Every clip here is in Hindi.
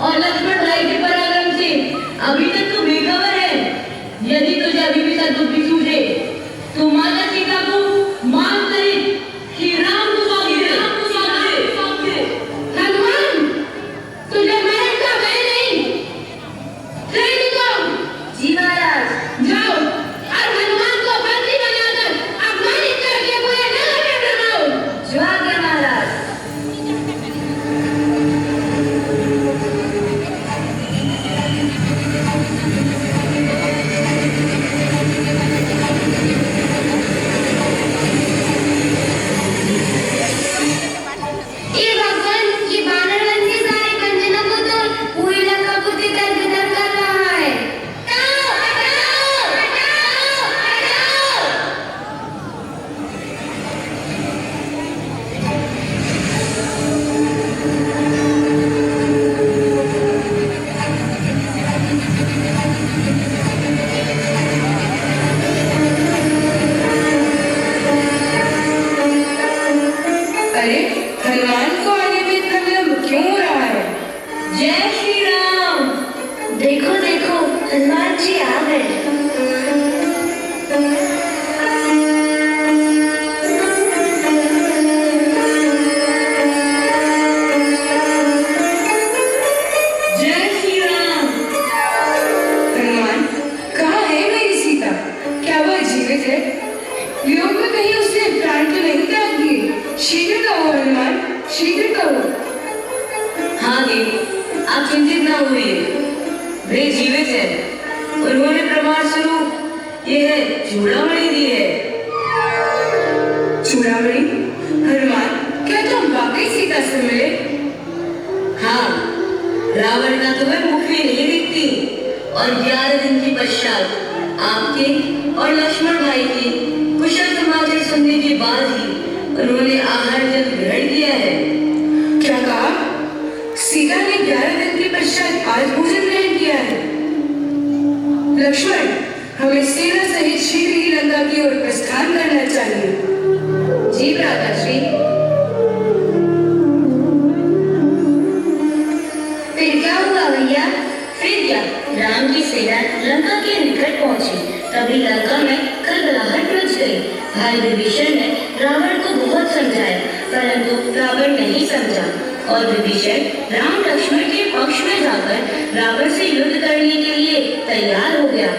और लक्ष्मण भाई के पराक्रम से अभी तक तू बेखबर है। यदि तुझे अभी भी सद्बुद्धि सूझे तो माता सीता को मान सहित श्री राम को सौंप दे। हनुमान, तुझे मरण का भय नहीं? सैनिकों, जी महाराज। जाओ और हनुमान को बंदी बनाकर अपमानित करके पूरे नगर में भगाओ। जो आज्ञा महाराज। ये भगवान, ये बानर वन के सारे कंचनों को तो पूरी लंका बुद्धि दर बेदर कर रहा है। हटाओ, हटाओ, हटाओ, हटाओ। अरे हनुमान को आने में इतना विलंब क्यों हो रहा है? जय श्री राम। देखो देखो, हनुमान जी आ गए। जय श्री राम। हनुमान, कहाँ है मेरी सीता? क्या वह जीवित है? योग में कहीं उसने प्राण तो नहीं त्याग दिए? शीघ्र कहो हनुमान, शीघ्र कहो। हाँ देवी, आप चिंतित ना हुए, वे जीवित है। उन्होंने प्रमाण स्वरूप यह चूड़ामणि दी है। चूड़ामणि? हनुमान, क्या तुम वाकई सीता से मिले? हाँ, रावण का तुम्हें मुख भी नहीं दिखती और 11 दिन के पश्चात आपके और लक्ष्मण भाई के कुशल समाचार सुनने के बाद ही उन्होंने आहार जल ग्रहण किया है। क्या कहा? सीता ने 11 दिन के पश्चात आज भोजन ग्रहण किया है। लक्ष्मण, हमें सेना सहित शीघ्र ही लंका की ओर प्रस्थान करना चाहिए। जी भ्राताश्री। फिर क्या हुआ भैया? फिर क्या, राम की सेना लंका के निकट पहुंची, तभी लंका में खलबलाहट मच गई। भाई विभीषण ने रावण को बहुत समझाया, परंतु रावण नहीं समझा और विभीषण राम लक्ष्मण के पक्ष में जाकर रावण से युद्ध करने के लिए तैयार हो गया।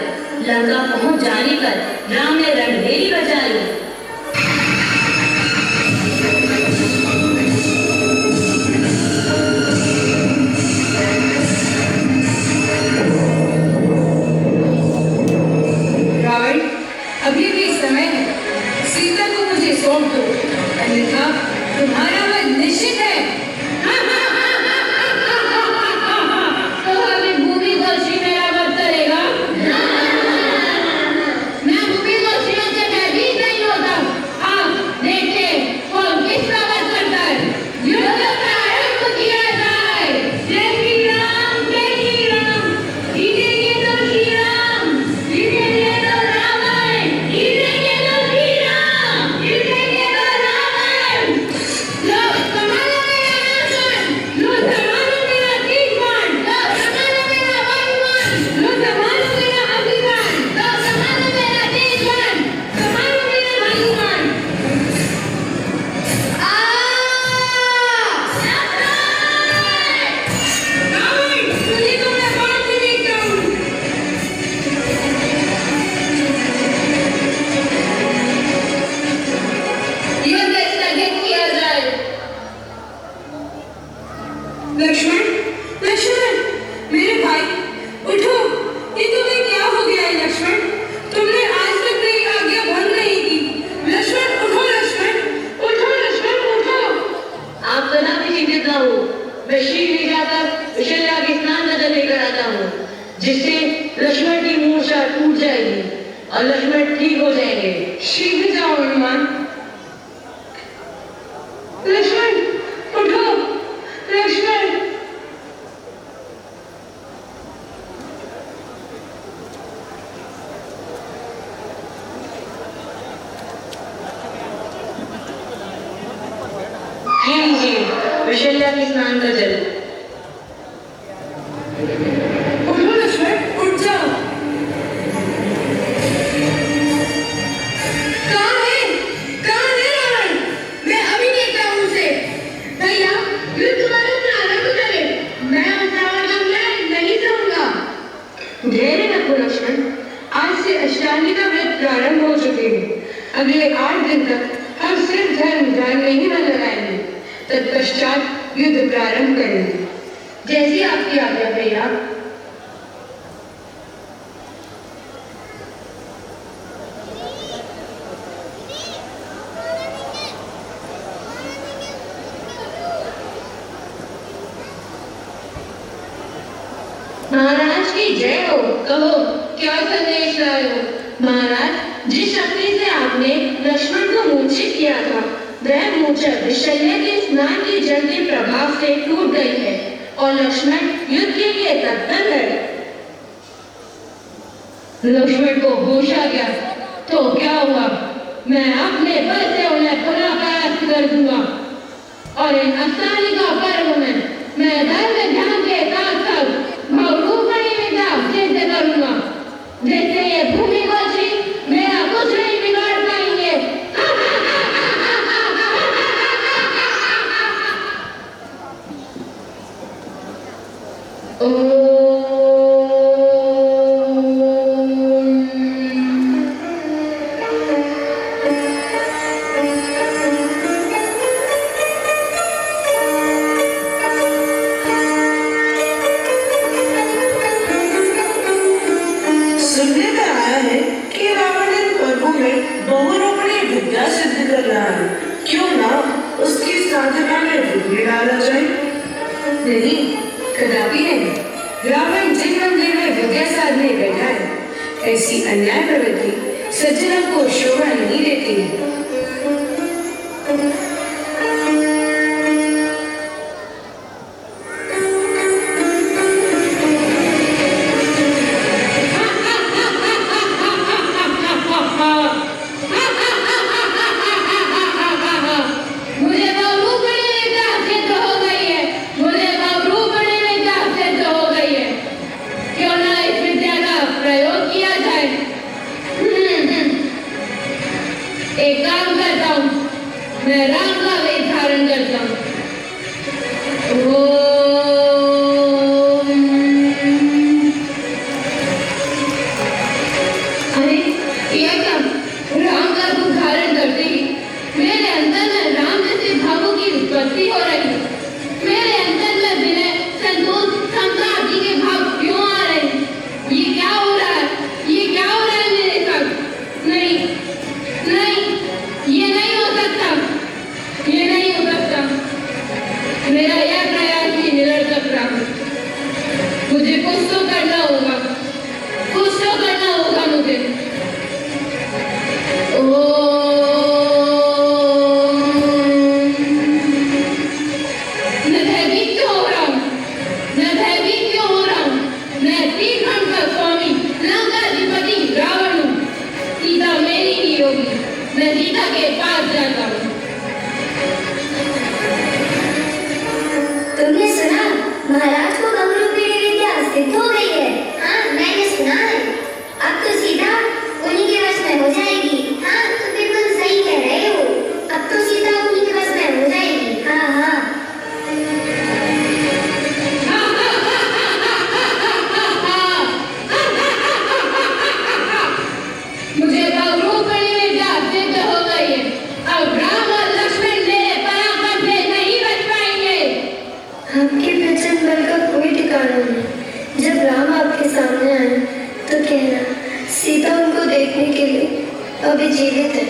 लंका पहुंच जाने पर राम ने रणभेरी बजाई। रावण, अभी भी समय है, सीता को मुझे सौंप दो, अन्यथा तुम्हारा वध निश्चित है। तो अभी भूमि गोशी मेरा वध करेगा? मैं भूमि गोशियों से भयभीत नहीं होता। आप देखते कौन किसका वध करता है। युद्ध प्रारंभ किया जाए। जय श्री राम, जय श्री राम। जीतेंगे तो श्री राम, जीतेंगे तो रावण, जीतेंगे तो श्री राम, जीतेंगे तो रावण। लो संभालो मेरा आसन, लो संभालो मेरा तीरबाण, लो संभालो मेरा वायुमान, लो संभालो मेरा अभिमान, लो संभालो मेरा तीरबाण, संभालो मेरा वायुमान। रावण, तुझे तो मैं बाण से देखता हूँ। युद्ध स्थगित किया जाए। लक्ष्मण, लक्ष्मण, मेरे भाई, उठो। ये तुम्हें क्या हो गया है लक्ष्मण? तुमने आज तक मेरी आज्ञा भंग नहीं की। लक्ष्मण उठो, लक्ष्मण उठो, लक्ष्मण उठो। आप कदा भी चिंतित ना हो, मैं शीघ्र ही जाकर विशल्या के स्नान का जल लेकर आता हूँ, जिससे लक्ष्मण की मूर्छा टूट जाएगी और लक्ष्मण ठीक हो जाएंगे। शीघ्र जाओ हनुमान। लक्ष्मण उठो, लक्ष्मण। लीजिए विशल्या के स्नान का जल। उठो लक्ष्मण, उठ जाओ। कहाँ है? कहाँ है रावण? मैं अभी देखता हूँ उसे। भैया युद्ध तुम्हारे प्रारंभ करे, मैं उस रावण का मैं नहीं सहूंगा। धैर्य रखो लक्ष्मण, आज से अष्टांगी का व्रत प्रारंभ हो चुके हैं। अगले 8 दिन तक हम सिर्फ धर्म ध्यान में ही मन लगाएंगे, तत्पश्चात युद्ध प्रारंभ करेंगे। जैसी आपकी आज्ञा भैया। महाराज की जय हो। कहो क्या संदेश लाए हो? महाराज, जिस शक्ति से आपने लक्ष्मण को मूर्छित किया था, वह मूर्छा शल्य के स्नान के जल के प्रभाव से टूट गई है और लक्ष्मण युद्ध के लिए तत्पर है। लक्ष्मण को होश आ गया तो क्या हुआ? मैं अपने बल से उन्हें पुनः परास्त कर दूंगा और इन अष्टांगी का पर्व में मैं धर्म ध्यान के साथ साथ बहुरूपणी विद्या सिद्ध करूंगा, जिससे ये भूमि वासी मेरा कुछ नहीं बिगाड़ पाएंगे। सुनने में आया है कि रावण इन पर्वों में बहुरूपणी विद्या सिद्ध कर रहा है। क्यों ना उसकी साधना में वृद्धि डाला जाए? नहीं, कदापि नहीं। रावण जिन मंदिर में विद्या साधने बैठा है, ऐसी अन्याय प्रवृत्ति सज्जनों को शोभा नहीं देती है। मुझे बहुरूपणी विद्या सिद्ध हो गई है, मुझे बहुरूपणी विद्या सिद्ध हो गई है। क्यों ना इस विद्या का प्रयोग किया जाए? एक काम करता हूँ, मैं राम का वेश धारण करता हूँ। अरे यह क्या? राम का रूप धारण करते ही मेरे अंदर में राम जैसे भावों की उत्पत्ति हो रही है। मेरे अंदर में विनय, संतोष, समता आदि के भाव क्यों आ रहे हैं? ये क्या हो रहा है? ये क्या हो रहा है मेरे साथ? नहीं नहीं, ये नहीं हो सकता, ये नहीं हो सकता। मेरा यह प्रयास ही निरर्थक रहा। मुझे कुछ तो करना होगा, कुछ तो करना होगा मुझे। मैं भयभीत क्यों हो रहा हूँ? मैं भयभीत क्यों हो रहा हूँ? मैं श्रीखंड का स्वामी लंकाधिपति रावण हूँ। सीता मेरी ही होगी। मैं सीता के पास जाता हूँ। तुमने सुना? महाराज को बहुरूपणी विद्या सिद्ध हो गई है। हाँ, मैंने सुना है। अब तो सीता उन्हीं के वश में हो जाएगी। हाँ, तुम बिल्कुल सही कह रहे हो। अब तो सीता उन्हीं के वश में हो जाएगी। हाँ हाँ। मुझे बहुरूपणी विद्या सिद्ध हो गई है। अब राम और लक्ष्मण मेरे पराक्रम से नहीं बच पाएंगे। आपके प्रचंड बल का कोई ठिकाना नहीं। जब राम आपके सामने आए तो कहना, सीता उनको देखने के लिए अभी जीवित है।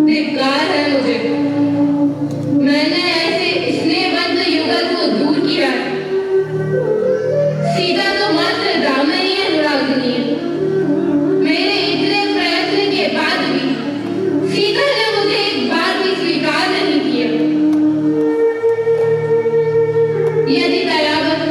धिक्कार है मुझे। मैंने ऐसे स्नेहबद्ध युगल को दूर किया है। सीता तो मात्र राम में ही अनुरागिनी है। मेरे इतने प्रयत्न के बाद भी सीता ने मुझे एक बार भी स्वीकार नहीं किया। यदि दयावत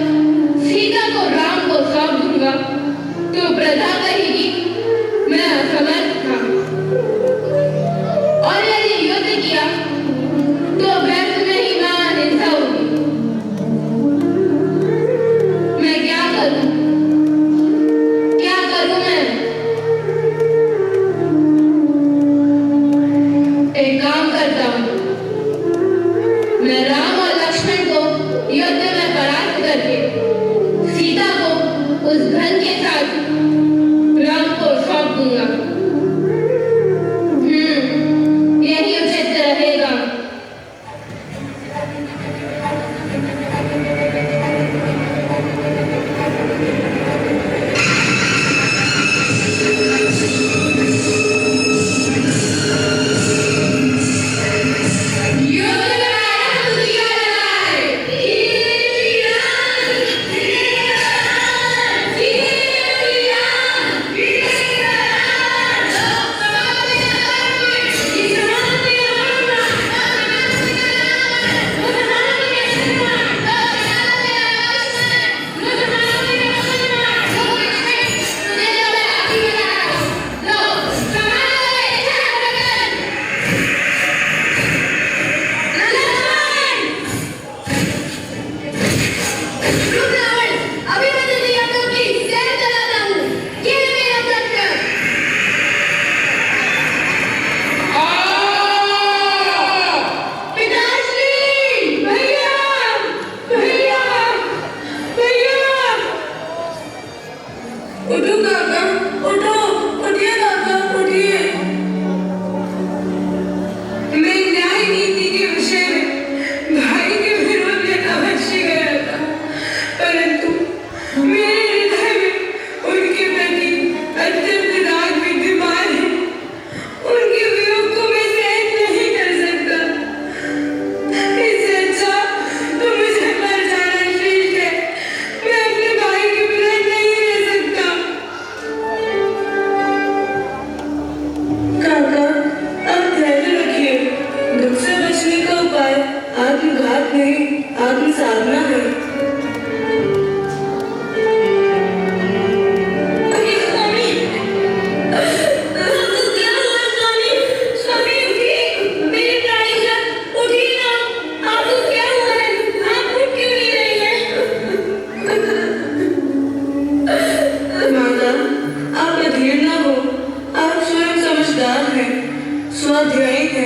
अध्यायी है,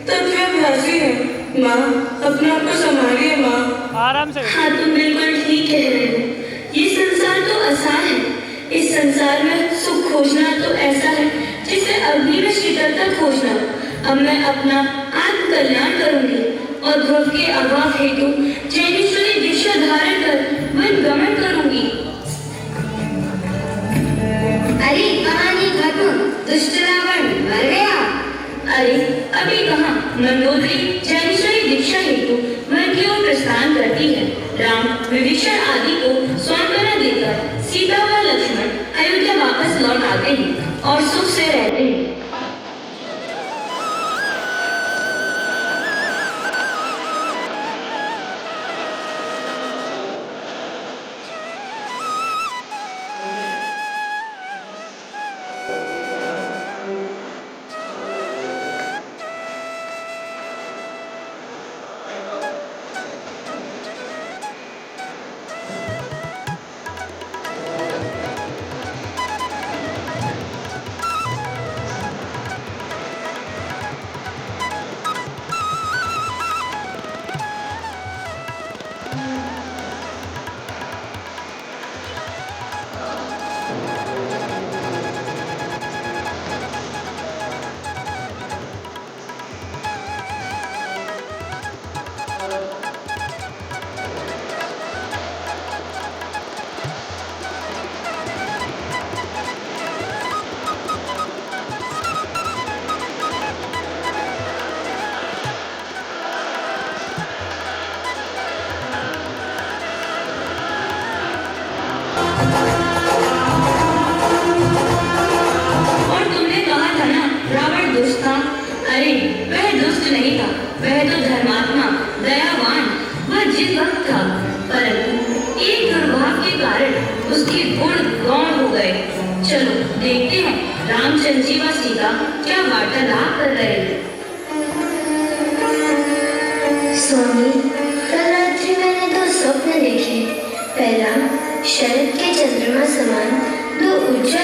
तथ्याभासी है। माँ, अपने आप को संभालिए माँ। आराम से। हाँ, तुम बिल्कुल ठीक कह रहे हो। ये संसार तो आसान है। इस संसार में सुख खोजना तो ऐसा है जिसे अग्नि में शीतलता खोजना। अब मैं अपना आत्म कल्याण करूंगी और ध्रुव के अभाव हेतु जैनेश्वरी दीक्षा धारण कर वन गमन करूंगी। अरे कहानी खत्म, दुष्ट रावण मर गया। अरे अभी कहाँ, मंदोदरी जैनेश्वरी दीक्षा हेतु वन की ओर प्रस्थान करती है। राम विभीषण आदि को सांत्वना देकर सीता व लक्ष्मण अयोध्या वापस लौट आते हैं और सुख से रहते हैं। और तुमने कहा था ना रावण दुष्ट था। अरे वह दुष्ट नहीं था, वह तो धर्मात्मा, दयावान व जिद्भक्त था। परंतु एक दुर्भाग्य के कारण उसके गुण गौण हो गए। चलो देखते हैं रामचंद्र जी व सीता क्या वार्तालाप कर रहे हैं। स्वामी, कल रात्रि मैंने दो स्वप्न देखे। पहला, शरद के चंद्रमा समान दो उज्जवल